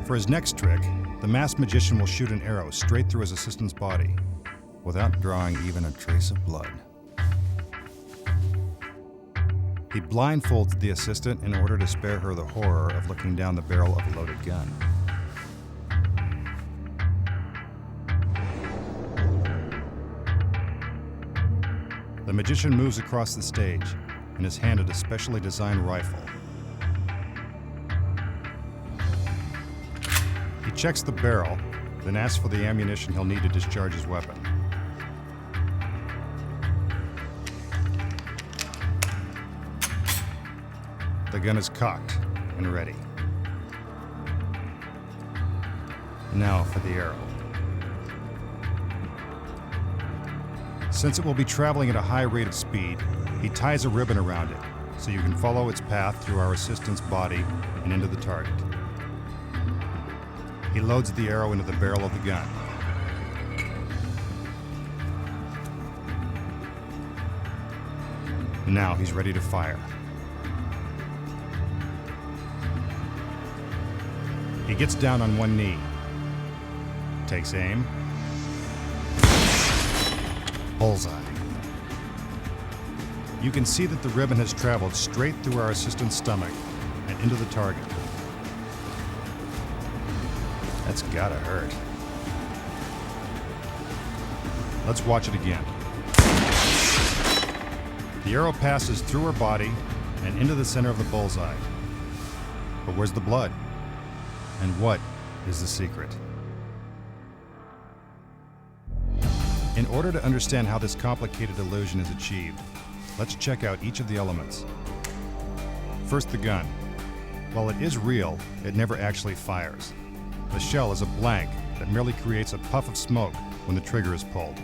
For his next trick, the masked magician will shoot an arrow straight through his assistant's body, without drawing even a trace of blood. He blindfolds the assistant in order to spare her the horror of looking down the barrel of a loaded gun. The magician moves across the stage and is handed a specially designed rifle. He checks the barrel, then asks for the ammunition he'll need to discharge his weapon. The gun is cocked and ready. Now for the arrow. Since it will be traveling at a high rate of speed, he ties a ribbon around it so you can follow its path through our assistant's body and into the target. He loads the arrow into the barrel of the gun. Now he's ready to fire. He gets down on one knee, takes aim, bullseye. You can see that the ribbon has traveled straight through our assistant's stomach and into the target. That's gotta hurt. Let's watch it again. The arrow passes through her body and into the center of the bullseye. But where's the blood? And what is the secret? In order to understand how this complicated illusion is achieved, let's check out each of the elements. First, the gun. While it is real, it never actually fires. The shell is a blank that merely creates a puff of smoke when the trigger is pulled.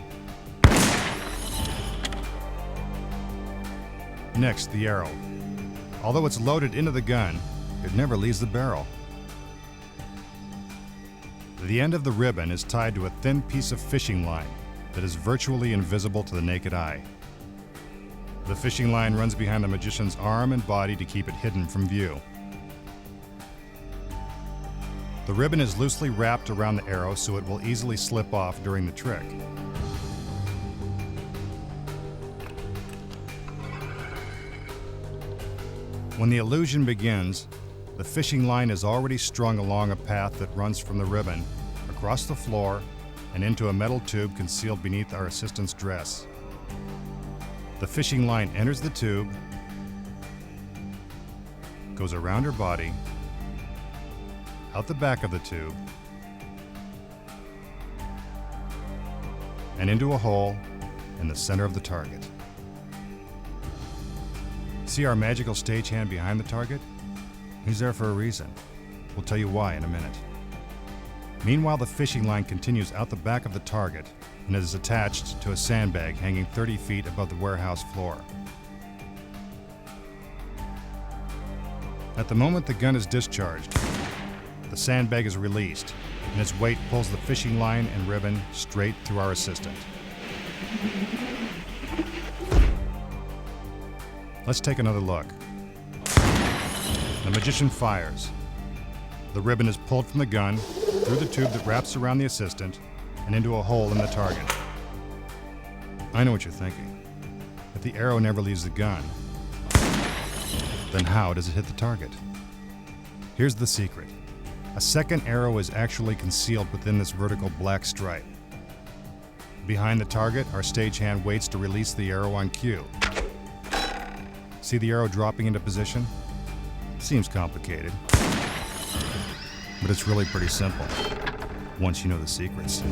Next, the arrow. Although it's loaded into the gun, it never leaves the barrel. The end of the ribbon is tied to a thin piece of fishing line that is virtually invisible to the naked eye. The fishing line runs behind the magician's arm and body to keep it hidden from view. The ribbon is loosely wrapped around the arrow so it will easily slip off during the trick. When the illusion begins, the fishing line is already strung along a path that runs from the ribbon across the floor and into a metal tube concealed beneath our assistant's dress. The fishing line enters the tube, goes around her body, out the back of the tube, and into a hole in the center of the target. See our magical stagehand behind the target? He's there for a reason. We'll tell you why in a minute. Meanwhile, the fishing line continues out the back of the target and is attached to a sandbag hanging 30 feet above the warehouse floor. At the moment the gun is discharged, the sandbag is released, and its weight pulls the fishing line and ribbon straight through our assistant. Let's take another look. The magician fires. The ribbon is pulled from the gun, through the tube that wraps around the assistant, and into a hole in the target. I know what you're thinking. If the arrow never leaves the gun, then how does it hit the target? Here's the secret. A second arrow is actually concealed within this vertical black stripe. Behind the target, our stagehand waits to release the arrow on cue. See the arrow dropping into position? Seems complicated, but it's really pretty simple once you know the secrets.